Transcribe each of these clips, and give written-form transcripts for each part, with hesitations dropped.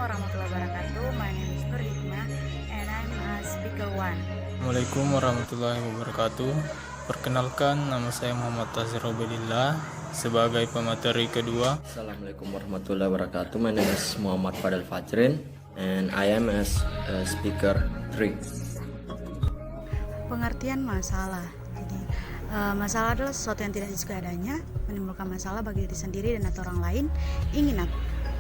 warahmatullahi wabarakatuh. My name is Nur Hikmah and I'm speaker one. Assalamualaikum warahmatullahi wabarakatuh. Perkenalkan, nama saya Muhammad Tazir Ubedillah sebagai pemateri kedua. Assalamualaikum warahmatullahi wabarakatuh. My name is Muhammad Fadel Fajrin and I am as speaker 3. Pengertian masalah. Jadi masalah adalah sesuatu yang tidak disukai adanya, menimbulkan masalah bagi diri sendiri dan atau orang lain, ingin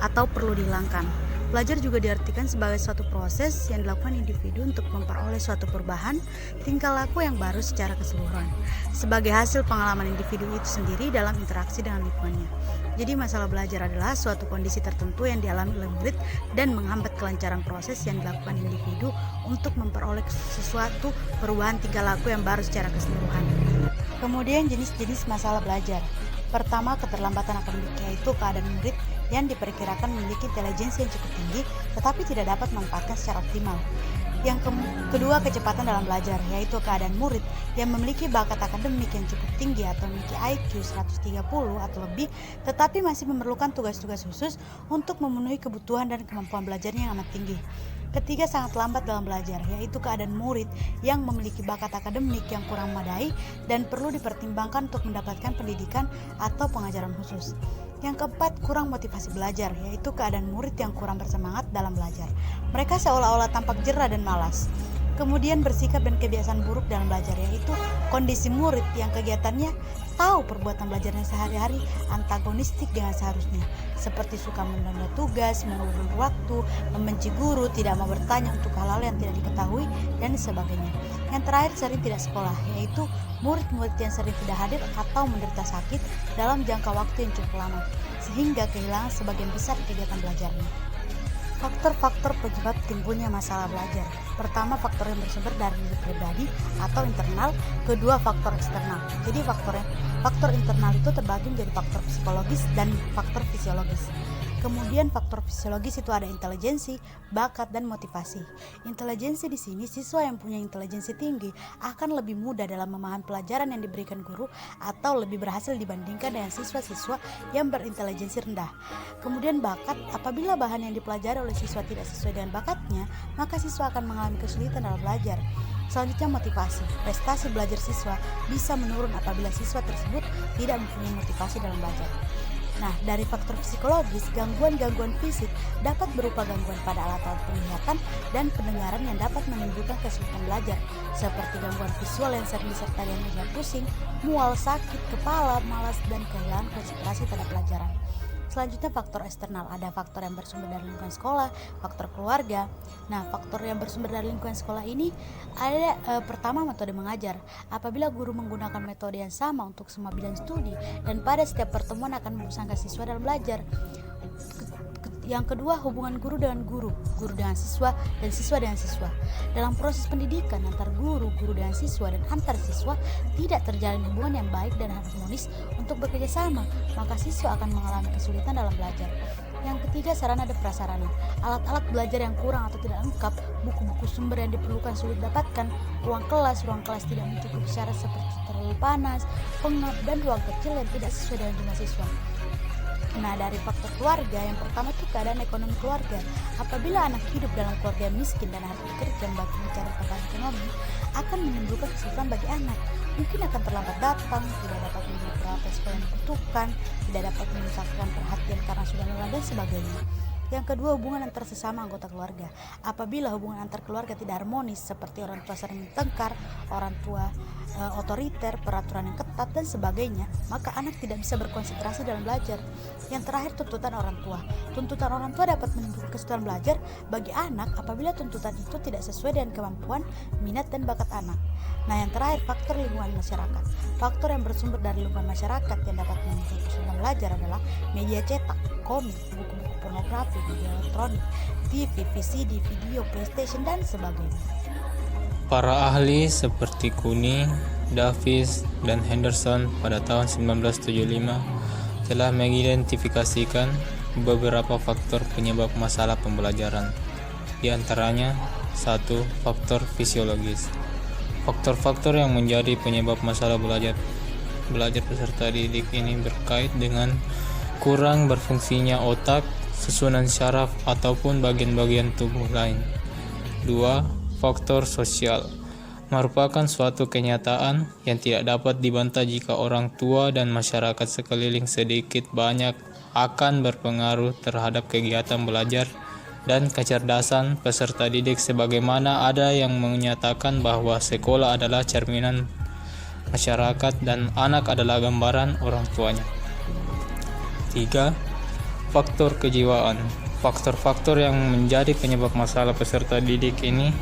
atau perlu dihilangkan. Belajar juga diartikan sebagai suatu proses yang dilakukan individu untuk memperoleh suatu perubahan tingkah laku yang baru secara keseluruhan, sebagai hasil pengalaman individu itu sendiri dalam interaksi dengan lingkungannya. Jadi masalah belajar adalah suatu kondisi tertentu yang dialami oleh murid dan menghambat kelancaran proses yang dilakukan individu untuk memperoleh sesuatu perubahan tingkah laku yang baru secara keseluruhan. Kemudian jenis-jenis masalah belajar. Pertama, keterlambatan akademik, yaitu keadaan murid yang diperkirakan memiliki intelijensi yang cukup tinggi tetapi tidak dapat memanfaatkan secara optimal. Yang kedua, kecepatan dalam belajar, yaitu keadaan murid yang memiliki bakat akademik yang cukup tinggi atau memiliki IQ 130 atau lebih tetapi masih memerlukan tugas-tugas khusus untuk memenuhi kebutuhan dan kemampuan belajarnya yang amat tinggi. Ketiga, sangat lambat dalam belajar, yaitu keadaan murid yang memiliki bakat akademik yang kurang memadai dan perlu dipertimbangkan untuk mendapatkan pendidikan atau pengajaran khusus. Yang keempat, kurang motivasi belajar, yaitu keadaan murid yang kurang bersemangat dalam belajar. Mereka seolah-olah tampak jera dan malas. Kemudian bersikap dan kebiasaan buruk dalam belajar, yaitu kondisi murid yang kegiatannya tahu perbuatan belajarnya sehari-hari antagonistik dengan seharusnya, seperti suka menunda tugas, mengulur waktu, membenci guru, tidak mau bertanya untuk hal-hal yang tidak diketahui, dan sebagainya. Yang terakhir, sering tidak sekolah, yaitu murid-murid yang sering tidak hadir atau menderita sakit dalam jangka waktu yang cukup lama, sehingga kehilangan sebagian besar kegiatan belajarnya. Faktor-faktor penyebab timbulnya masalah belajar. Pertama, faktor yang bersumber dari diri pribadi atau internal. Kedua, faktor eksternal. Jadi faktor internal itu terbagi menjadi faktor psikologis dan faktor fisiologis. Kemudian faktor fisiologis itu ada intelijensi, bakat, dan motivasi. Intelijensi di sini, siswa yang punya intelijensi tinggi akan lebih mudah dalam memahami pelajaran yang diberikan guru atau lebih berhasil dibandingkan dengan siswa-siswa yang berintelijensi rendah. Kemudian bakat, apabila bahan yang dipelajari oleh siswa tidak sesuai dengan bakatnya, maka siswa akan mengalami kesulitan dalam belajar. Selanjutnya, motivasi. Prestasi belajar siswa bisa menurun apabila siswa tersebut tidak mempunyai motivasi dalam belajar. Nah, dari faktor psikologis, gangguan-gangguan fisik dapat berupa gangguan pada alat-alat penglihatan dan pendengaran yang dapat menimbulkan kesulitan belajar, seperti gangguan visual yang sering disertai dengan pusing, mual, sakit kepala, malas, dan kehilangan konsentrasi pada pelajaran. Selanjutnya, faktor eksternal. Ada faktor yang bersumber dari lingkungan sekolah, faktor keluarga. Nah, faktor yang bersumber dari lingkungan sekolah ini ada pertama, metode mengajar. Apabila guru menggunakan metode yang sama untuk semua bidang studi dan pada setiap pertemuan akan membosankan siswa dalam belajar. Yang kedua, hubungan guru dengan guru dengan siswa, dan siswa dengan siswa. Dalam proses pendidikan antar guru dengan siswa, dan antar siswa tidak terjalin hubungan yang baik dan harmonis untuk bekerja sama, maka siswa akan mengalami kesulitan dalam belajar. Yang ketiga, sarana dan prasarana. Alat-alat belajar yang kurang atau tidak lengkap, buku-buku sumber yang diperlukan sulit dapatkan, ruang kelas tidak mencukupi syarat seperti terlalu panas, pengap, dan ruang kecil yang tidak sesuai dengan jumlah siswa. Nah, dari faktor keluarga, yang pertama itu keadaan ekonomi keluarga. Apabila anak hidup dalam keluarga miskin dan harus bekerja membantu mencari tambahan ekonomi, akan menimbulkan kesulitan bagi anak. Mungkin akan terlambat datang, tidak dapat membeli peralatan sekolah yang dibutuhkan, tidak dapat menyusahkan perhatian karena sudah lelah, dan sebagainya. Yang kedua, hubungan antar sesama anggota keluarga. Apabila hubungan antar keluarga tidak harmonis, seperti orang tua sering bertengkar, orang tua otoriter, peraturan yang ketat, dan sebagainya, maka anak tidak bisa berkonsentrasi dalam belajar. Yang terakhir, tuntutan orang tua. Tuntutan orang tua dapat menimbulkan kesulitan belajar bagi anak apabila tuntutan itu tidak sesuai dengan kemampuan, minat, dan bakat anak. Nah, yang terakhir, faktor lingkungan masyarakat. Faktor yang bersumber dari lingkungan masyarakat yang dapat menimbulkan kesulitan belajar adalah media cetak, komik, buku-buku pornografi, media elektronik, TV, VCD, video, PlayStation, dan sebagainya. Para ahli seperti Kuhn, Davis, dan Henderson pada tahun 1975 telah mengidentifikasikan beberapa faktor penyebab masalah pembelajaran. Di antaranya, 1. Faktor fisiologis. Faktor-faktor yang menjadi penyebab masalah belajar peserta didik ini berkait dengan kurang berfungsinya otak susunan syaraf ataupun bagian-bagian tubuh lain. 2. Faktor sosial merupakan suatu kenyataan yang tidak dapat dibantah jika orang tua dan masyarakat sekeliling sedikit banyak akan berpengaruh terhadap kegiatan belajar dan kecerdasan peserta didik, sebagaimana ada yang menyatakan bahwa sekolah adalah cerminan masyarakat dan anak adalah gambaran orang tuanya. 3. Faktor kejiwaan. Faktor-faktor yang menjadi penyebab masalah peserta didik ini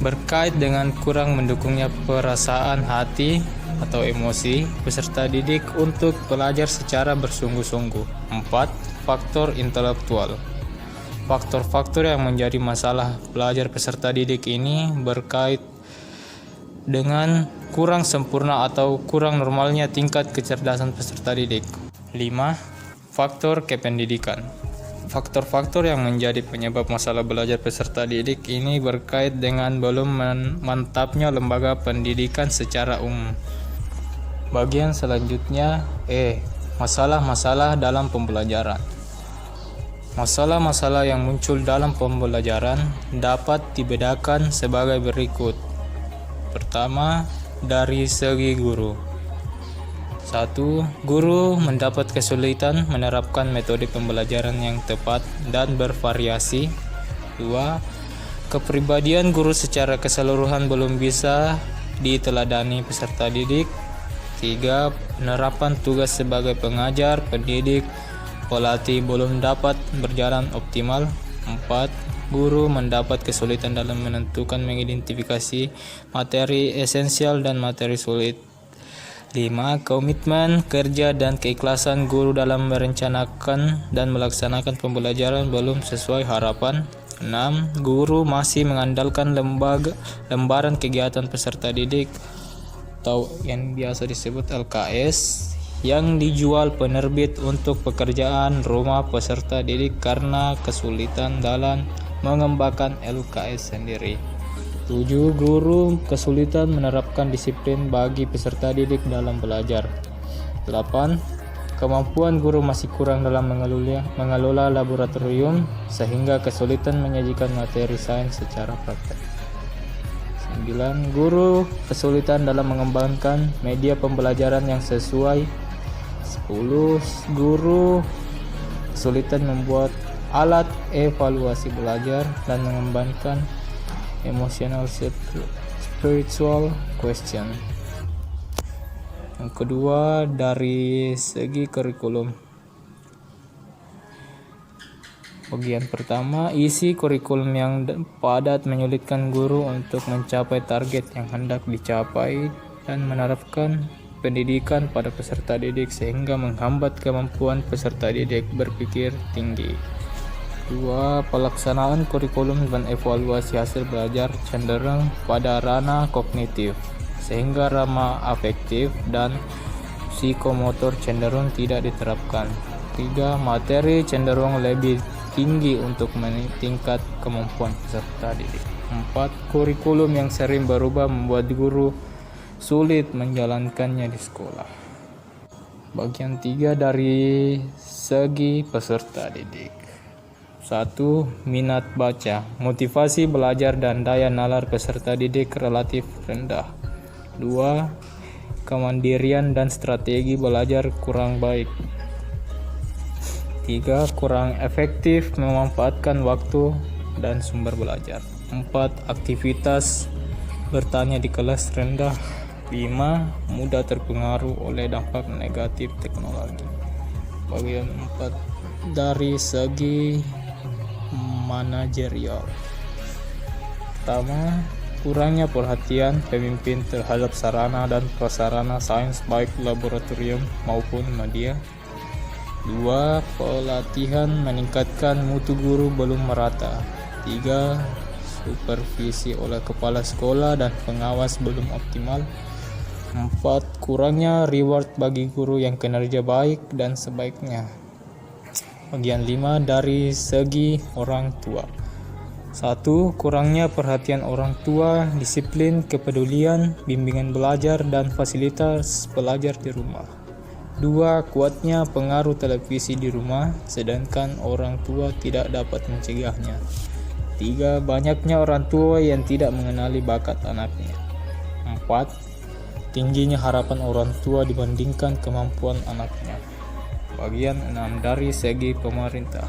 berkait dengan kurang mendukungnya perasaan hati atau emosi peserta didik untuk belajar secara bersungguh-sungguh. 4. Faktor intelektual. Faktor-faktor yang menjadi masalah belajar peserta didik ini berkait dengan kurang sempurna atau kurang normalnya tingkat kecerdasan peserta didik. 5. Faktor kependidikan. Faktor-faktor yang menjadi penyebab masalah belajar peserta didik ini berkait dengan belum mantapnya lembaga pendidikan secara umum. Bagian selanjutnya, masalah-masalah dalam pembelajaran. Masalah-masalah yang muncul dalam pembelajaran dapat dibedakan sebagai berikut. Pertama, dari segi guru. 1. Guru mendapat kesulitan menerapkan metode pembelajaran yang tepat dan bervariasi. 2. Kepribadian guru secara keseluruhan belum bisa diteladani peserta didik. 3. Penerapan tugas sebagai pengajar, pendidik, pelatih belum dapat berjalan optimal. 4. Guru mendapat kesulitan dalam mengidentifikasi materi esensial dan materi sulit. 5. Komitmen, kerja, dan keikhlasan guru dalam merencanakan dan melaksanakan pembelajaran belum sesuai harapan. 6. Guru masih mengandalkan lembaran kegiatan peserta didik atau yang biasa disebut LKS yang dijual penerbit untuk pekerjaan rumah peserta didik karena kesulitan dalam mengembangkan LKS sendiri. 7. Guru kesulitan menerapkan disiplin bagi peserta didik dalam belajar. 8. Kemampuan guru masih kurang dalam mengelola laboratorium sehingga kesulitan menyajikan materi sains secara praktek. 9. Guru kesulitan dalam mengembangkan media pembelajaran yang sesuai. 10. Guru kesulitan membuat alat evaluasi belajar dan mengembangkan emotional spiritual question. Yang kedua, dari segi kurikulum. Bagian pertama, isi kurikulum yang padat menyulitkan guru untuk mencapai target yang hendak dicapai dan menerapkan pendidikan pada peserta didik sehingga menghambat kemampuan peserta didik berpikir tinggi. 2. Pelaksanaan kurikulum dan evaluasi hasil belajar cenderung pada ranah kognitif sehingga ranah afektif dan psikomotor cenderung tidak diterapkan. 3. Materi cenderung lebih tinggi untuk meningkat kemampuan peserta didik. 4. Kurikulum yang sering berubah membuat guru sulit menjalankannya di sekolah. Bagian 3, dari segi peserta didik. 1. Minat baca, motivasi belajar dan daya nalar peserta didik relatif rendah. 2. Kemandirian dan strategi belajar kurang baik. 3. Kurang efektif memanfaatkan waktu dan sumber belajar. 4. Aktivitas bertanya di kelas rendah. 5. Mudah terpengaruh oleh dampak negatif teknologi. Bagian 4, dari segi manajerial. Pertama, kurangnya perhatian pemimpin terhadap sarana dan prasarana sains baik laboratorium maupun media. 2. Pelatihan meningkatkan mutu guru belum merata. 3. Supervisi oleh kepala sekolah dan pengawas belum optimal. 4. Kurangnya reward bagi guru yang kinerja baik dan sebaiknya. Bagian 5, dari segi orang tua. 1. Kurangnya perhatian orang tua, disiplin, kepedulian, bimbingan belajar, dan fasilitas belajar di rumah. 2. Kuatnya pengaruh televisi di rumah, sedangkan orang tua tidak dapat mencegahnya. 3. Banyaknya orang tua yang tidak mengenali bakat anaknya. 4. Tingginya harapan orang tua dibandingkan kemampuan anaknya. Bagian 6 dari segi pemerintah.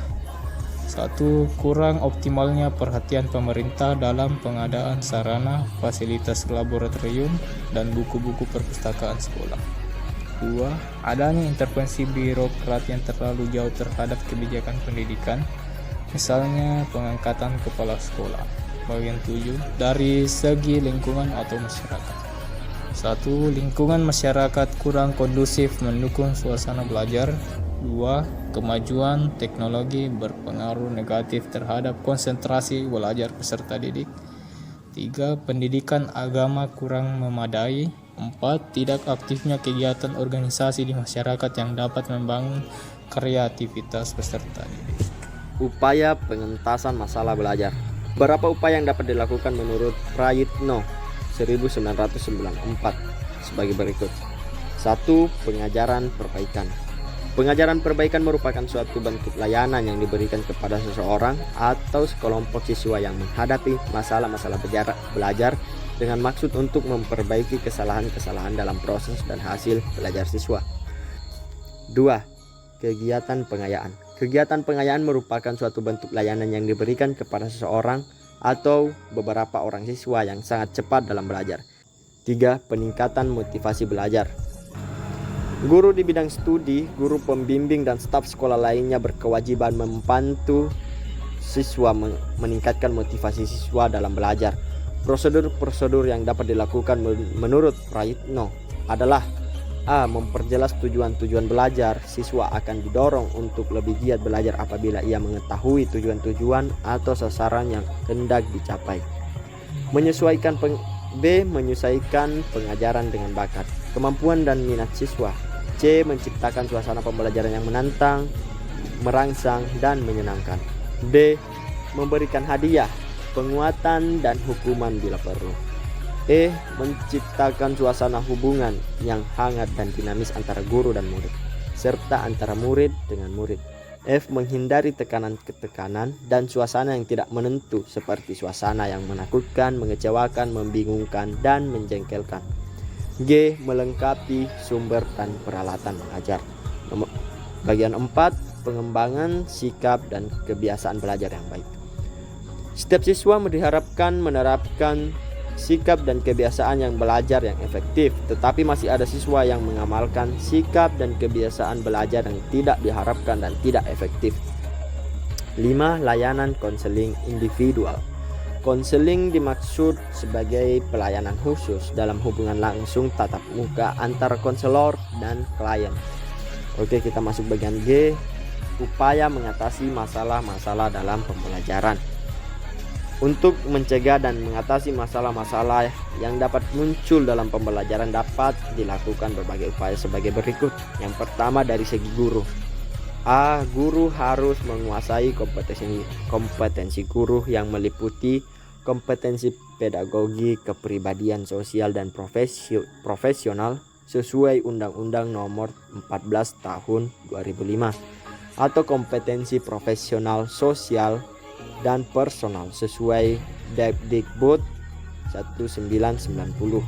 1. Kurang optimalnya perhatian pemerintah dalam pengadaan sarana, fasilitas laboratorium, dan buku-buku perpustakaan sekolah. 2. Adanya intervensi birokrat yang terlalu jauh terhadap kebijakan pendidikan, misalnya pengangkatan kepala sekolah. Bagian 7. Dari segi lingkungan atau masyarakat. 1. Lingkungan masyarakat kurang kondusif mendukung suasana belajar. 2. Kemajuan teknologi berpengaruh negatif terhadap konsentrasi belajar peserta didik. 3. Pendidikan agama kurang memadai. 4. Tidak aktifnya kegiatan organisasi di masyarakat yang dapat membangun kreativitas peserta didik. Upaya pengentasan masalah belajar. Beberapa upaya yang dapat dilakukan menurut Prayitno 1994 sebagai berikut. 1. Pengajaran perbaikan. Pengajaran perbaikan merupakan suatu bentuk layanan yang diberikan kepada seseorang atau sekelompok siswa yang menghadapi masalah-masalah belajar dengan maksud untuk memperbaiki kesalahan-kesalahan dalam proses dan hasil belajar siswa. 2. Kegiatan pengayaan. Kegiatan pengayaan merupakan suatu bentuk layanan yang diberikan kepada seseorang atau beberapa orang siswa yang sangat cepat dalam belajar. 3. Peningkatan motivasi belajar. Guru di bidang studi, guru pembimbing, dan staf sekolah lainnya berkewajiban membantu siswa meningkatkan motivasi siswa dalam belajar. Prosedur-prosedur yang dapat dilakukan menurut Prayitno adalah: A. Memperjelas tujuan-tujuan belajar. Siswa akan didorong untuk lebih giat belajar apabila ia mengetahui tujuan-tujuan atau sasaran yang hendak dicapai. B. Menyesuaikan pengajaran dengan bakat, kemampuan, dan minat siswa. C. Menciptakan suasana pembelajaran yang menantang, merangsang, dan menyenangkan. D. Memberikan hadiah, penguatan, dan hukuman bila perlu. E. Menciptakan suasana hubungan yang hangat dan dinamis antara guru dan murid, serta antara murid dengan murid. F. Menghindari tekanan-ketekanan dan suasana yang tidak menentu, seperti suasana yang menakutkan, mengecewakan, membingungkan, dan menjengkelkan. G. Melengkapi sumber dan peralatan mengajar. Bagian 4. Pengembangan sikap dan kebiasaan belajar yang baik. Setiap siswa diharapkan menerapkan sikap dan kebiasaan yang belajar yang efektif, tetapi masih ada siswa yang mengamalkan sikap dan kebiasaan belajar yang tidak diharapkan dan tidak efektif. 5. Layanan konseling individual. Konseling dimaksud sebagai pelayanan khusus dalam hubungan langsung tatap muka antara konselor dan klien. Oke, kita masuk bagian G. Upaya mengatasi masalah-masalah dalam pembelajaran. Untuk mencegah dan mengatasi masalah-masalah yang dapat muncul dalam pembelajaran dapat dilakukan berbagai upaya sebagai berikut. Yang pertama, dari segi guru. A. Guru harus menguasai kompetensi guru yang meliputi kompetensi pedagogi, kepribadian sosial, dan profesional sesuai Undang-Undang Nomor 14 Tahun 2005 atau kompetensi profesional sosial dan personal sesuai Depdikbud 1990.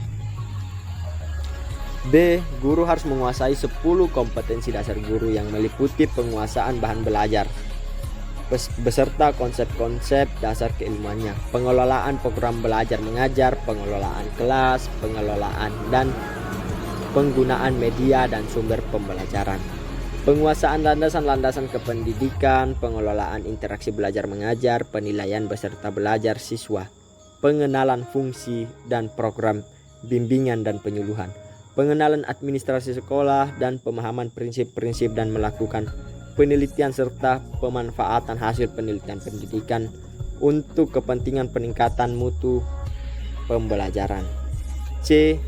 B. Guru harus menguasai 10 kompetensi dasar guru yang meliputi penguasaan bahan belajar beserta konsep-konsep dasar keilmuannya, pengelolaan program belajar mengajar, pengelolaan kelas, pengelolaan dan penggunaan media dan sumber pembelajaran, penguasaan landasan-landasan kependidikan, pengelolaan interaksi belajar mengajar, penilaian beserta belajar siswa, pengenalan fungsi dan program bimbingan dan penyuluhan, pengenalan administrasi sekolah dan pemahaman prinsip-prinsip dan melakukan penelitian serta pemanfaatan hasil penelitian pendidikan untuk kepentingan peningkatan mutu pembelajaran. C.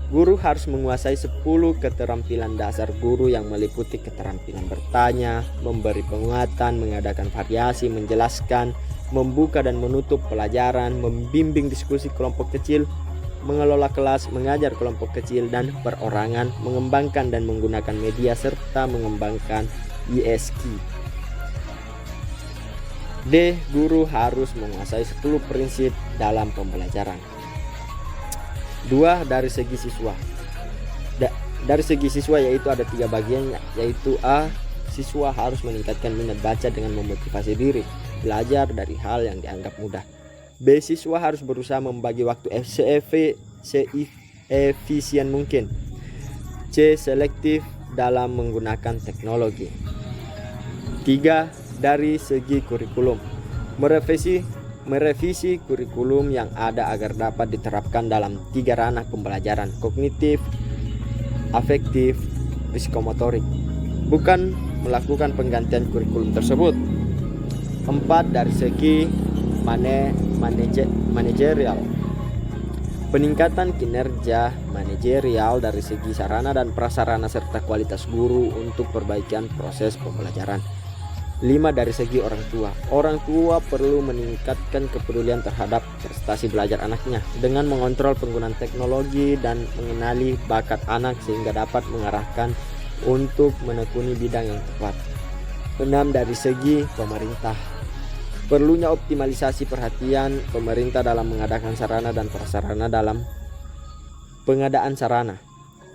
Guru harus menguasai 10 keterampilan dasar guru yang meliputi keterampilan bertanya, memberi penguatan, mengadakan variasi, menjelaskan, membuka dan menutup pelajaran, membimbing diskusi kelompok kecil, mengelola kelas, mengajar kelompok kecil dan perorangan, mengembangkan dan menggunakan media, serta mengembangkan ISQ. D. Guru harus menguasai 10 prinsip dalam pembelajaran. 2. Dari segi siswa. Dari segi siswa yaitu ada 3 bagian, yaitu A. Siswa harus meningkatkan minat baca dengan memotivasi diri, belajar dari hal yang dianggap mudah. B. Siswa harus berusaha membagi waktu seefisien mungkin. C. Selektif dalam menggunakan teknologi. 3. Dari segi kurikulum, merevisi kurikulum yang ada agar dapat diterapkan dalam 3 ranah pembelajaran: kognitif, afektif, psikomotorik, bukan melakukan penggantian kurikulum tersebut. 4. Dari segi manajerial, peningkatan kinerja manajerial dari segi sarana dan prasarana serta kualitas guru untuk perbaikan proses pembelajaran. 5. Dari segi orang tua perlu meningkatkan kepedulian terhadap prestasi belajar anaknya dengan mengontrol penggunaan teknologi dan mengenali bakat anak sehingga dapat mengarahkan untuk menekuni bidang yang tepat. 6. Dari segi pemerintah, perlunya optimalisasi perhatian pemerintah dalam mengadakan sarana dan prasarana dalam pengadaan sarana,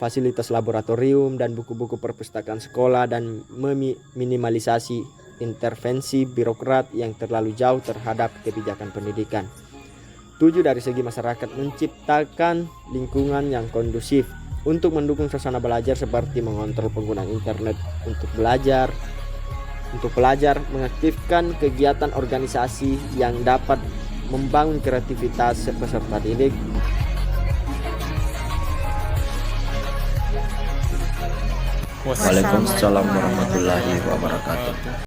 fasilitas laboratorium dan buku-buku perpustakaan sekolah, dan meminimalisasi intervensi birokrat yang terlalu jauh terhadap kebijakan pendidikan. 7. Dari segi masyarakat, menciptakan lingkungan yang kondusif untuk mendukung suasana belajar seperti mengontrol penggunaan internet untuk pelajar, mengaktifkan kegiatan organisasi yang dapat membangun kreativitas peserta didik. Waalaikumsalam warahmatullahi wabarakatuh.